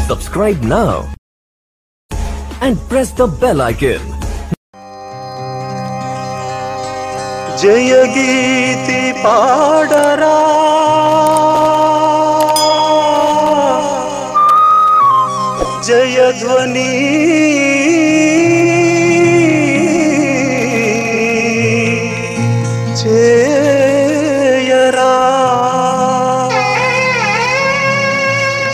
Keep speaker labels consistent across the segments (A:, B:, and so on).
A: Subscribe now and press the bell icon.
B: జయ గీతి పాడరా జయ ధ్వని చేయరా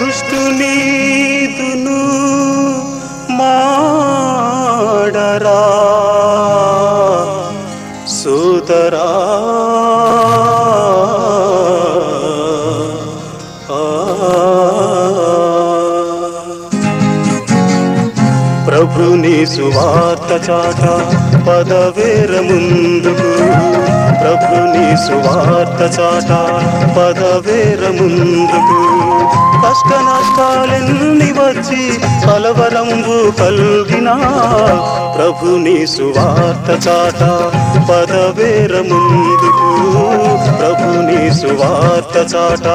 B: దుష్టుని దును మాడరా సోదరా ప్రభుని సువార్త చాట పదవేర ముందుకు ప్రభుని సువార్త చాట పదవేర ముందుకు కష్ట నష్టాలెన్ని వచ్చి కలవరంబు కల్గినా ప్రభుని సువార్త చాట పదవేర ముందుకు ప్రభుని సువార్త చాట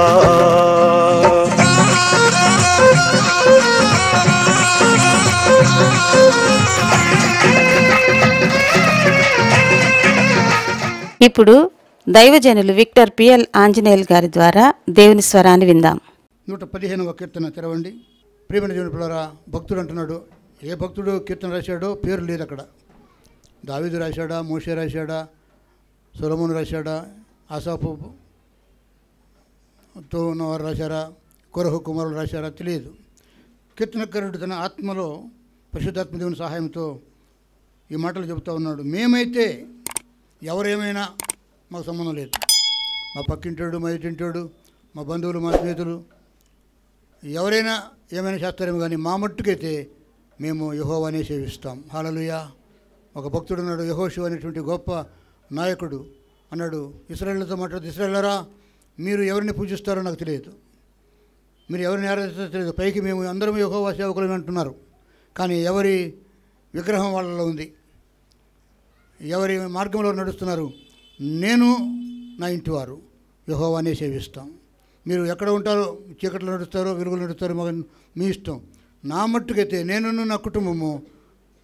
C: ఇప్పుడు దైవజనులు విక్టర్ పిఎల్ ఆంజనేయులు గారి ద్వారా దేవుని స్వరాన్ని విందాం.
D: 115వ కీర్తన తెరవండి. ప్రియమైన దేవుని పిల్లరా, భక్తుడు అంటున్నాడు. ఏ భక్తుడు కీర్తన రాశాడో పేరు లేదు అక్కడ. దావీదు రాశాడా, మోషే రాశాడా, సొలొమోను రాశాడా, ఆసాపుతో ఉన్నవారు రాశారా, కొరహు కుమారులు రాశారా తెలియదు. కీర్తనకారుడు తన ఆత్మలో పరిశుద్ధాత్మ దేవుని సహాయంతో ఈ మాటలు చెబుతూ ఉన్నాడు. మేమైతే ఎవరేమైనా మాకు సంబంధం లేదు. మా పక్కింటాడు, మా ఎదుటింటాడు, మా బంధువులు, మా స్నేహితులు ఎవరైనా ఏమైనా చేస్తారేమో, కానీ మా మట్టుకైతే మేము యెహోవానే సేవిస్తాం. హల్లెలూయా. ఒక భక్తుడు అన్నాడు, యెహోషువ అనేటువంటి గొప్ప నాయకుడు అన్నాడు, ఇశ్రాయేలుతో మాట్లాడుతూ, ఇశ్రాయేలురా, మీరు ఎవరిని పూజిస్తారో నాకు తెలియదు, మీరు ఎవరిని ఆరాధిస్తారో తెలియదు. పైకి మేము అందరం యెహోవా సేవకులమే అంటున్నారు, కానీ ఎవరి విగ్రహం వాళ్ళలో ఉంది, ఎవరి మార్గంలో నడుస్తున్నారు. నేను నా ఇంటి వారు యెహోవానే సేవిస్తాం. మీరు ఎక్కడ ఉంటారో, చీకట్లో నడుస్తారో, వెలుగులు నడుస్తారో మీ ఇష్టం. నా మట్టుకైతే నేనును నా కుటుంబము,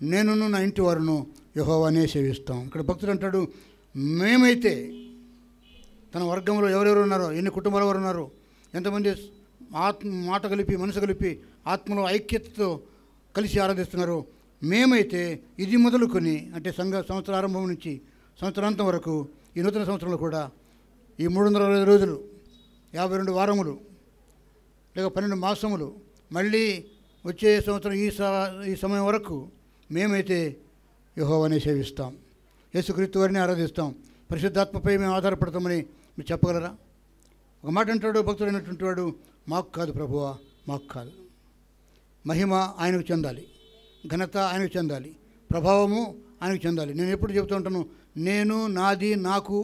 D: నేనును నా ఇంటి వారును యెహోవానే సేవిస్తాం. ఇక్కడ భక్తుడు అంటాడు, మేమైతే తన వర్గంలో ఎవరెవరు ఉన్నారో, ఎన్ని కుటుంబాల వారు ఉన్నారో, ఎంతమంది మాట కలిపి మనసు కలిపి ఆత్మలో ఐక్యతతో కలిసి ఆరాధిస్తున్నారో, మేమైతే ఇది మొదలుకొని అంటే సంవత్సర ఆరంభం నుంచి సంవత్సరాంతం వరకు ఈ నూతన సంవత్సరంలో కూడా ఈ 360 రోజులు 52 వారములు లేక 12 మాసములు మళ్ళీ వచ్చే సంవత్సరం ఈ సమయం వరకు మేమైతే యెహోవానే సేవిస్తాం, యేసుక్రీస్తు వారిని ఆరాధిస్తాం, పరిశుద్ధాత్మపై మేము ఆధారపడతామని మీరు చెప్పగలరా? ఒక మాట అంటాడు భక్తుడైనటువంటి వాడు, మాకు కాదు ప్రభువా, మాకు కాదు. మహిమ ఆయనకు చెందాలి, ఘనత ఆయనకు చెందాలి, ప్రభావము ఆయనకు చెందాలి. నేను ఎప్పుడు చెబుతూ ఉంటాను, నేను, నాది, నాకు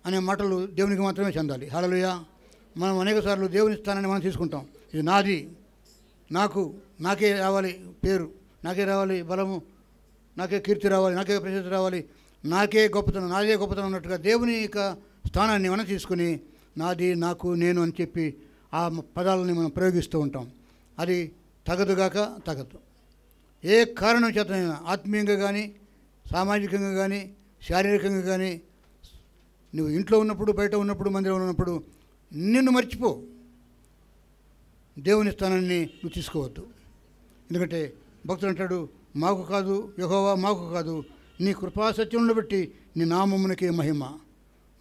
D: అనే మాటలు దేవునికి మాత్రమే చెందాలి. హల్లెలూయా. మనం అనేకసార్లు దేవుని స్థానాన్ని మనం తీసుకుంటాం. ఇది నాది, నాకు, నాకే రావాలి పేరు, నాకే రావాలి బలము, నాకే కీర్తి రావాలి, నాకే ప్రసిద్ధి రావాలి, నాకే గొప్పతనం, నాదే గొప్పతనం అన్నట్టుగా దేవుని యొక్క స్థానాన్ని మనం తీసుకుని నాది, నాకు, నేను అని చెప్పి ఆ పదాలని మనం ప్రయోగిస్తూ ఉంటాం. అది తగదుగాక తగదు. ఏ కారణం చేతనైనా ఆత్మీయంగా కానీ, సామాజికంగా కానీ, శారీరకంగా కానీ, నువ్వు ఇంట్లో ఉన్నప్పుడు, బయట ఉన్నప్పుడు, మందిరంలో ఉన్నప్పుడు నిన్ను మర్చిపో. దేవుని స్థానాన్ని నువ్వు తీసుకోవద్దు. ఎందుకంటే భక్తుడు అంటాడు, మాకు కాదు యెహోవా, మాకు కాదు, నీ కృపాసత్యములను బట్టి నీ నామమునకే మహిమ.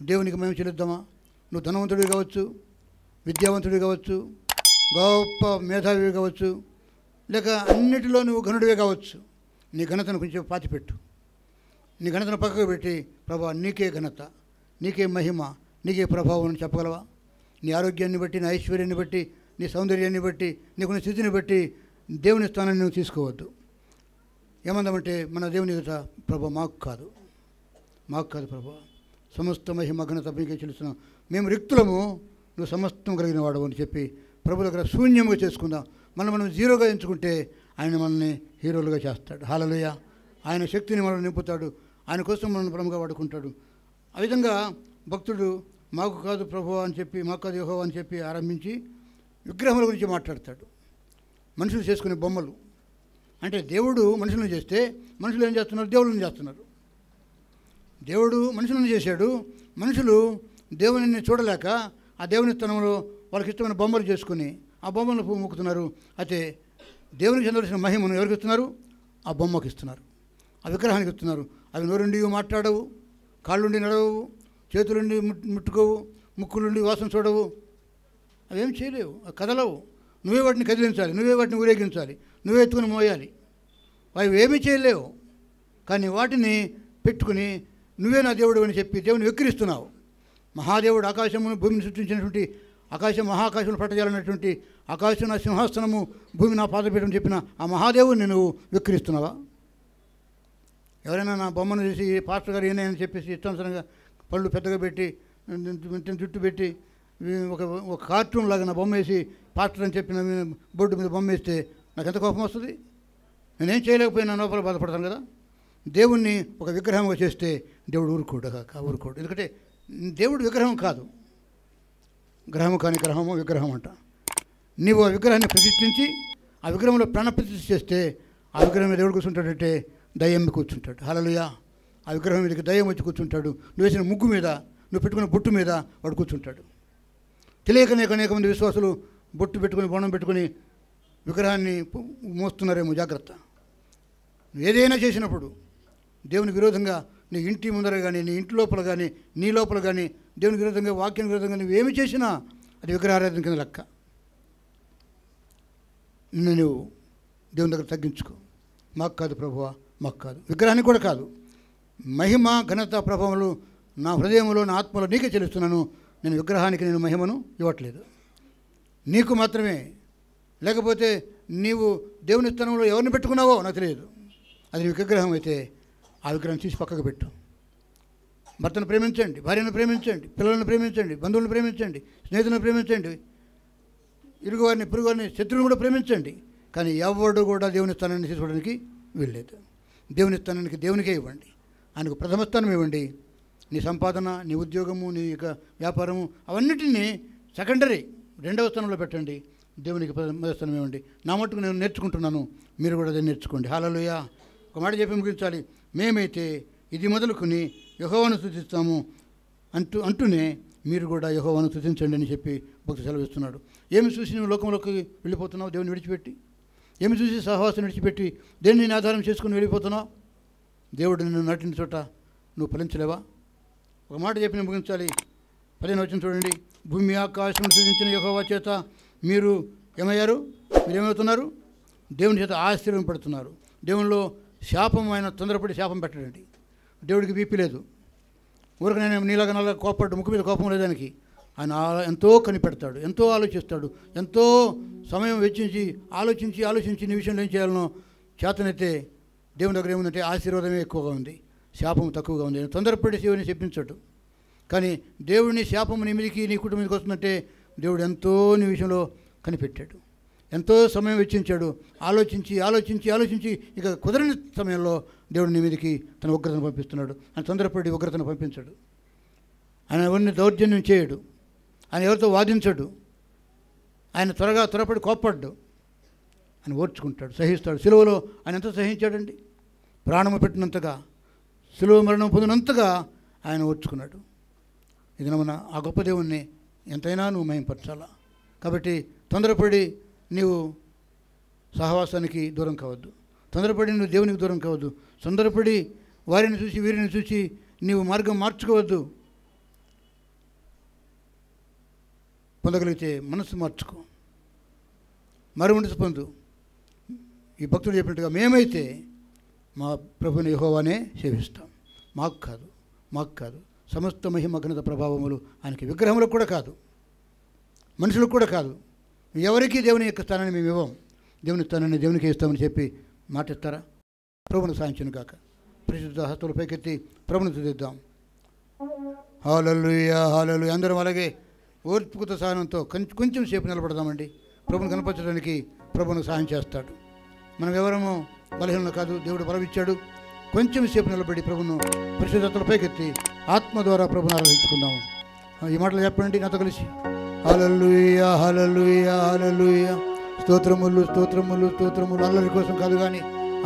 D: దేవునికి మహిమ చెల్లిద్దామా? నువ్వు ధనవంతుడివి కావచ్చు, విద్యావంతుడివి కావచ్చు, గొప్ప మేధావి కావచ్చు, లేక అన్నిటిలో నువ్వు ఘనుడివే కావచ్చు. నీ ఘనతను కొంచెం పాతిపెట్టు. నీ ఘనతను పక్కకు పెట్టి, ప్రభా నీకే ఘనత, నీకే మహిమ, నీకే ప్రభావం అని చెప్పగలవా? నీ ఆరోగ్యాన్ని బట్టి, నీ ఐశ్వర్యాన్ని బట్టి, నీ సౌందర్యాన్ని బట్టి, నీకున్న స్థితిని బట్టి దేవుని స్థానాన్ని నువ్వు తీసుకోవద్దు. ఏమందామంటే మన దేవుని ఎదుట, ప్రభా మాకు కాదు, మాకు కాదు ప్రభా, సమస్త మహిమ ఘనత మీకే చెల్లిస్తున్నాం, మేము రిక్తులము, నువ్వు సమస్తం కలిగిన వాడు అని చెప్పి ప్రభు దగ్గర శూన్యంగా చేసుకుందాం. మనం జీరోగా ఎంచుకుంటే ఆయన మనల్ని హీరోలుగా చేస్తాడు. హల్లెలూయా. ఆయన శక్తిని మనం నింపుతాడు, ఆయన కోసం మనల్ని ప్రముఖంగా వాడుకుంటాడు. ఆ విధంగా భక్తుడు మాకు కాదు ప్రభువా అని చెప్పి, మాకు కాదు యెహోవా అని చెప్పి ఆరంభించి విగ్రహముల గురించి మాట్లాడతాడు. మనుషులు చేసుకునే బొమ్మలు. అంటే దేవుడు మనుషులను చేస్తే మనుషులు ఏం చేస్తున్నారు? దేవుళ్ళని చేస్తున్నారు. దేవుడు మనుషులను చేశాడు, మనుషులు దేవుని చూడలేక ఆ దేవుని స్థానంలో వాళ్ళకి ఇష్టమైన బొమ్మలు చేసుకుని ఆ బొమ్మలను మొక్కుతున్నారు. అయితే దేవునికి చెందవలసిన మహిమను ఎవరికి ఇస్తున్నారు? ఆ బొమ్మకి ఇస్తున్నారు, ఆ విగ్రహానికి ఇస్తున్నారు. అవి నోరుండి మాట్లాడవు, కాళ్ళుండి నడవవు, చేతులుండి ముట్టుకోవు, ముక్కులుండి వాసన చూడవు, అవేం చేయలేవు, కదలవు. నువ్వే వాటిని కదిలించాలి, నువ్వే వాటిని ఊరేగించాలి, నువ్వే ఎత్తుకుని మోయాలి. అవి ఏమీ చేయలేవు. కానీ వాటిని పెట్టుకుని నువ్వే నా దేవుడు అని చెప్పి దేవుని వెక్కిరిస్తున్నావు. మహాదేవుడు ఆకాశమును భూమిని సృష్టించినటువంటి ఆకాశం మహాకాశంలో పట్టజాలన్నటువంటి ఆకాశం నా సింహాసనము, భూమి నా పాదపీఠం చెప్పిన ఆ మహాదేవుడిని నువ్వు వెక్కిరిస్తున్నావా? ఎవరైనా నా బొమ్మను చూసి పాస్టర్ గారు ఏనని చెప్పేసి ఇష్టానుసరంగా పళ్ళు పెద్దగా పెట్టి జుట్టు పెట్టి ఒక కార్టూన్ లాగా నా బొమ్మ వేసి పాస్టర్ అని చెప్పిన బోర్డు మీద బొమ్మ వేస్తే నాకు ఎంత కోపం వస్తుంది? నేనేం చేయలేకపోయినా లోపల బాధపడతాను కదా. దేవుణ్ణి ఒక విగ్రహంగా చేస్తే దేవుడు ఊరుకోడు. ఎందుకంటే దేవుడు విగ్రహం కాదు, గ్రహము కాని గ్రహము విగ్రహం అంట. నీవు ఆ విగ్రహాన్ని ప్రతిష్ఠించి ఆ విగ్రహంలో ప్రాణప్రతిష్ఠ చేస్తే ఆ విగ్రహం మీద ఎవడు కూర్చుంటాడంటే దయ్యం కూర్చుంటాడు. హల్లెలూయా. ఆ విగ్రహం మీదకి దయ్యం వచ్చి కూర్చుంటాడు. నువ్వు వేసిన ముగ్గు మీద, నువ్వు పెట్టుకున్న బొట్టు మీద వాడు కూర్చుంటాడు. తెలియకనే అనేక మంది విశ్వాసులు బొట్టు పెట్టుకుని బోనం పెట్టుకుని విగ్రహాన్ని మోస్తున్నారేమో. జాగ్రత్త. ఏదైనా చేసినప్పుడు దేవునికి విరోధంగా నీ ఇంటి ముందర కానీ, నీ ఇంటి లోపల కానీ, నీ లోపల కానీ దేవునికి విరోధంగా, వాక్యానికి విరోధంగా నువ్వేమి చేసినా అది విగ్రహారాధన కింద లెక్క. నువ్వు దేవుని దగ్గర తగ్గించుకో. మాకు కాదు ప్రభువా, మాకు కాదు, విగ్రహానికి కూడా కాదు. మహిమ ఘనత ప్రభావాలు నా హృదయంలో, నా ఆత్మలో నీకే చెల్లిస్తున్నాను. నేను విగ్రహానికి నేను మహిమను ఇవ్వట్లేదు, నీకు మాత్రమే. లేకపోతే నీవు దేవుని స్థానంలో ఎవరిని పెట్టుకున్నావో నాకు తెలియదు. అది నీ విగ్రహం అయితే ఆ విగ్రహం తీసి పక్కకు పెట్టు. భర్తను ప్రేమించండి, భార్యను ప్రేమించండి, పిల్లలను ప్రేమించండి, బంధువులను ప్రేమించండి, స్నేహితులను ప్రేమించండి, ఇరుగువారిని, పొరుగువారిని, శత్రువులను కూడా ప్రేమించండి. కానీ ఎవడు కూడా దేవుని స్థానాన్ని తీసుకోవడానికి వీల్లేదు. దేవుని స్థానానికి దేవునికే ఇవ్వండి, ఆయనకు ప్రథమ స్థానం ఇవ్వండి. నీ సంపాదన, నీ ఉద్యోగము, నీ యొక్క వ్యాపారము అవన్నిటినీ సెకండరీ, రెండవ స్థానంలో పెట్టండి. దేవునికి మొదటి స్థానం ఇవ్వండి. నా మట్టుకు నేను నేర్చుకుంటున్నాను, మీరు కూడా అదే నేర్చుకోండి. హల్లెలూయా. ఒక మాట చెప్పి ముగించాలి. మేమైతే ఇది మొదలుకొని యెహోవాను స్తుతిస్తాము అంటూనే మీరు కూడా యెహోవాను స్తుతించండి అని చెప్పి భక్తి సెలవిస్తున్నాడు. ఏమి చూసి నువ్వు లోకంలోకి వెళ్ళిపోతున్నావు? దేవుని విడిచిపెట్టి. ఏమి చూసి సహవాసం విడిచిపెట్టి దేన్ని నేను ఆధారం చేసుకుని వెళ్ళిపోతున్నావు? దేవుడు నిన్ను నాటిన చోట నువ్వు ఫలించలేవా? ఒక మాట చెప్పి ముగించాలి. 15వ వచనం చూడండి. భూమి ఆకాశం సృజించిన యెహోవా చేత మీరు ఏమయ్యారు? మీరు ఏమవుతున్నారు? దేవుని చేత ఆశీర్వదింపడుతున్నారు. దేవునిలో శాపం, ఆయన తొందరపడి శాపం పెట్టడండి. దేవుడికి బీపీ లేదు, ఊరికి నేను నీలాగా నల్లగా కోపడ్డు, ముక్కు మీద కోపం లేదానికి. ఆయన ఎంతో కనిపెడతాడు, ఎంతో ఆలోచిస్తాడు, ఎంతో సమయం వెచ్చించి ఆలోచించి నీ విషయంలో ఏం చేయాలనో చేతనైతే దేవుని దగ్గర ఏముందంటే ఆశీర్వాదమే ఎక్కువగా ఉంది, శాపం తక్కువగా ఉంది. తొందరపడి శివుని చెప్పించాడు. కానీ దేవుడిని శాపం నీ మీదకి, నీ కుటుంబం మీదకి వస్తుందంటే దేవుడు ఎంతో నీ విషయంలో కనిపెట్టాడు, ఎంతో సమయం వెచ్చించాడు. ఆలోచించి ఇక కుదరని సమయంలో దేవుడు నీ మీదకి తన ఉగ్రతను పంపిస్తున్నాడు. ఆయన తొందరపడి ఉగ్రతను పంపించాడు. ఆయన ఎవరిని దౌర్జన్యం చేయడు, ఆయన ఎవరితో వాదించడు, ఆయన త్వరపడి కోప్పడ్డు. ఆయన ఓర్చుకుంటాడు, సహిస్తాడు. సిలువలో ఆయన ఎంత సహించాడండి? ప్రాణము పెట్టినంతగా, సిలువ మరణం పొందినంతగా ఆయన ఓర్చుకున్నాడు. ఇది మన ఆ గొప్ప దేవుణ్ణి ఎంతైనా నువ్వు మహింపరచాలా. కాబట్టి తొందరపడి నీవు సహవాసానికి దూరం కావద్దు, తొందరపడి నువ్వు దేవునికి దూరం కావద్దు, తొందరపడి వారిని చూసి వీరిని చూసి నీవు మార్గం మార్చుకోవద్దు. పొందగలిగితే మనసు మార్చుకో, మనసు పొందు. ఈ భక్తుడు చెప్పినట్టుగా మేమైతే మా ప్రభుని యెహోవానే సేవిస్తాం. మాకు కాదు సమస్త మహిమ ఘనత ప్రభావములు ఆయనకి, విగ్రహములకు కూడా కాదు, మనుషులకు కూడా కాదు. ఎవరికి దేవుని యొక్క స్థానాన్ని మేము ఇవ్వం, దేవుని స్థానాన్ని దేవునికి ఇస్తామని చెప్పి మాటిస్తారా? ప్రభువును సాధించును కాక. పరిశుద్ధ హస్తుల పైకెత్తి ప్రభువును స్తుతిద్దాం. హల్లెలూయా, హల్లెలూయా. అందరం అలాగే ఓర్పుకుత సహనంతో కొంచెం సేపు నిలబడదామండి. ప్రభువును కనపరచడానికి ప్రభువును సహాయం చేస్తాడు. మనం ఎవరమో బలహీనం కాదు, దేవుడు బలమిచ్చాడు. కొంచెం సేపు నిలబడి ప్రభువును పరిశుద్ధతల పైకెత్తి ఆత్మ ద్వారా ప్రభువును ఆరాధించుకుందాము. ఈ మాటలు చెప్పండి నాతో కలిసి. హల్లెలూయా, హల్లెలూయా, హల్లెలూయా. స్తోత్రములు స్తోత్రములు స్తోత్రములు. అల్లరి కోసం కాదు కానీ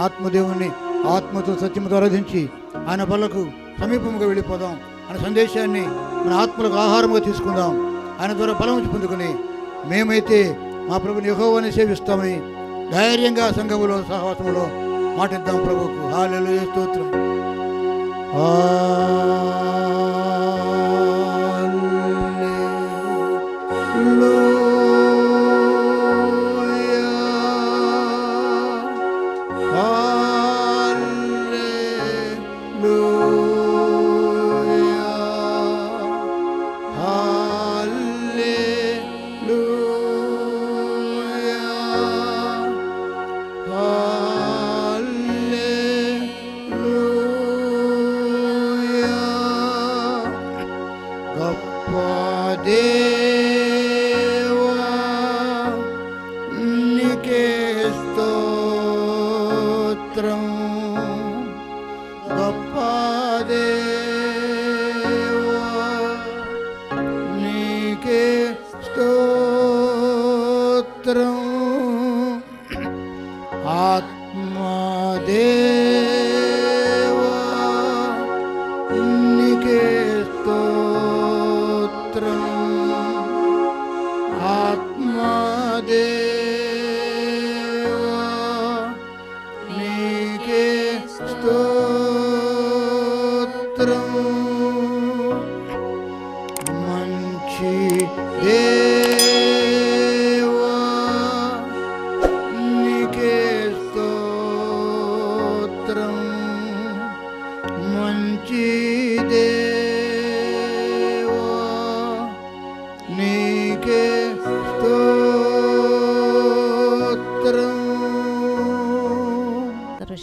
D: ఆత్మదేవుణ్ణి ఆత్మతో సత్యముతో ఆరాధించి ఆయన పనులకు సమీపముగా వెళ్ళిపోదాం. ఆయన సందేశాన్ని మన ఆత్మలకు ఆహారముగా తీసుకుందాం. ఆయన ద్వారా బలం పొందుకుని మేమైతే మా ప్రభుని యెహోవాని సేవిస్తామని ధైర్యంగా సంఘములో సహవాసములో మాటిద్దాం ప్రభువుకు. హల్లెలూయా స్తోత్రం.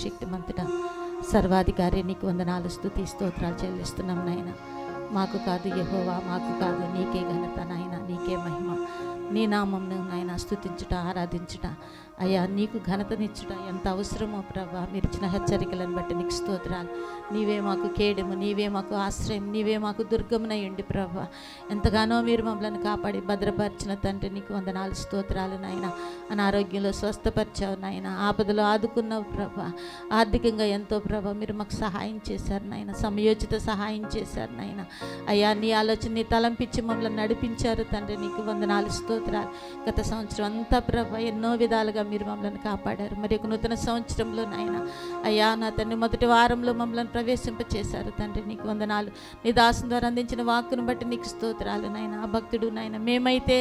C: శక్తిమంతుడ సర్వాధికారి నీకు వందనాలు స్తుతి స్తోత్రాలు చెల్లిస్తున్నాం నాయన. మాకు కాదు యెహోవా, మాకు కాదు, నీకే ఘనత నాయన, నీకే మహిమ. నీ నామంను నాయన స్తుతించుట ఆరాధించుట అయ్యా, నీకు ఘనతనిచ్చుట ఎంత అవసరమో ప్రభా. మీరు ఇచ్చిన హెచ్చరికలను బట్టి నీకు స్తోత్రాలు. నీవే మాకు కేడము, నీవే మాకు ఆశ్రయం, నీవే మాకు దుర్గమునయ్యుండి ప్రభా. ఎంతగానో మీరు మమ్మల్ని కాపాడి భద్రపరిచిన తండ్రి నీకు వందనాలు స్తోత్రాలు నాయన. అనారోగ్యంలో స్వస్థపరిచావు నాయన, ఆపదలో ఆదుకున్నావు ప్రభా. ఆర్థికంగా ఎంతో ప్రభా మీరు మాకు సహాయం చేశారు నాయన, సమయోచిత సహాయం చేశారు నాయన. అయ్యా, నీ ఆలోచన నీ తలంపిచ్చి మమ్మల్ని నడిపించారు తండ్రి నీకు వందనాలు స్తోత్రాలు. గత సంవత్సరం అంతా ప్రభా ఎన్నో విధాలుగా మీరు మమ్మల్ని కాపాడారు. మరి ఒక నూతన సంవత్సరంలో నాయన అయ్యా నా తండ్రి మొదటి వారంలో మమ్మల్ని ప్రవేశింపచేశారు తండ్రి నీకు వందనాలు. నీ దాసుని ద్వారా అందించిన వాక్కును బట్టి నీకు స్తోత్రాలు నాయన. ఆ భక్తుడు నాయన మేమైతే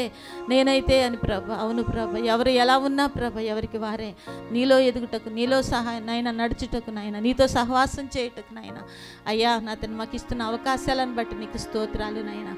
C: నేనైతే అని ప్రభ, అవును ప్రభ, ఎవరు ఎలా ఉన్నా ప్రభ ఎవరికి వారే నీలో ఎదుగుటకు, నీలో సహాయం నాయన నడుచుటకు నాయన, నీతో సహవాసం చేయుటకు నాయన అయ్యా నా తండ్రి మాకు ఇస్తున్న అవకాశాలను బట్టి నీకు స్తోత్రాలు నాయన.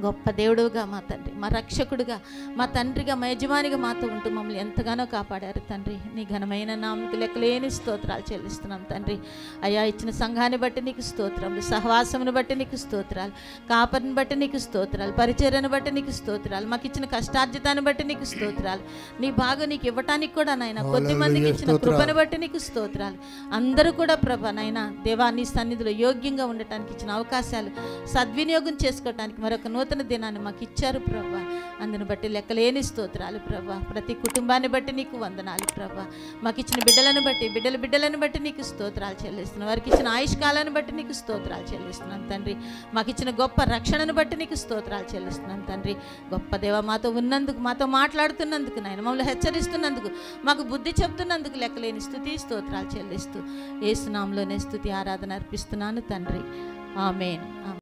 C: గొప్ప దేవుడుగా మా తండ్రి, మా రక్షకుడుగా, మా తండ్రిగా, మా యజమానిగా మాతో ఉంటూ మమ్మల్ని ఎంతగానో కాపాడారు తండ్రి. నీ ఘనమైన నామకు లెక్కలేని స్తోత్రాలు చెల్లిస్తున్నాం తండ్రి. అయ్యా ఇచ్చిన సంఘాన్ని బట్టి నీకు స్తోత్రాలు, సహవాసమును బట్టి నీకు స్తోత్రాలు, కాపరిని బట్టి నీకు స్తోత్రాలు, పరిచర్యను బట్టి నీకు స్తోత్రాలు, మాకు ఇచ్చిన కష్టార్జితాన్ని బట్టి నీకు స్తోత్రాలు, నీ భాగం నీకు ఇవ్వటానికి కూడా నాయన కొద్ది మందికి ఇచ్చిన కృపను బట్టి నీకు స్తోత్రాలు. అందరూ కూడా ప్రభ నాయన దేవా నీ సన్నిధిలో యోగ్యంగా ఉండటానికి ఇచ్చిన అవకాశాలు సద్వినియోగం చేసుకోవటానికి మరొక నూతన దినాన్ని మాకు ఇచ్చారు ప్రభా. అందుని బట్టి లెక్కలేని స్తోత్రాలు ప్రభా. ప్రతి కుటుంబాన్ని బట్టి నీకు వందనాలు ప్రభా. మాకు ఇచ్చిన బిడ్డలను బట్టి, బిడ్డలను బట్టి నీకు స్తోత్రాలు చెల్లిస్తున్నాం. వారికి ఇచ్చిన ఆయుష్కాలను బట్టి నీకు స్తోత్రాలు చెల్లిస్తున్నాం తండ్రి. మాకు ఇచ్చిన గొప్ప రక్షణను బట్టి నీకు స్తోత్రాలు చెల్లిస్తున్నాం తండ్రి. గొప్ప దేవ మాతో ఉన్నందుకు, మాతో మాట్లాడుతున్నందుకు నాయన, మమ్మల్ని హెచ్చరిస్తున్నందుకు, మాకు బుద్ధి చెప్తున్నందుకు లెక్కలేని స్తుతి స్తోత్రాలు చెల్లిస్తూ యేసు నామములోనే స్తుతి ఆరాధన అర్పిస్తున్నాను తండ్రి. ఆమేన్.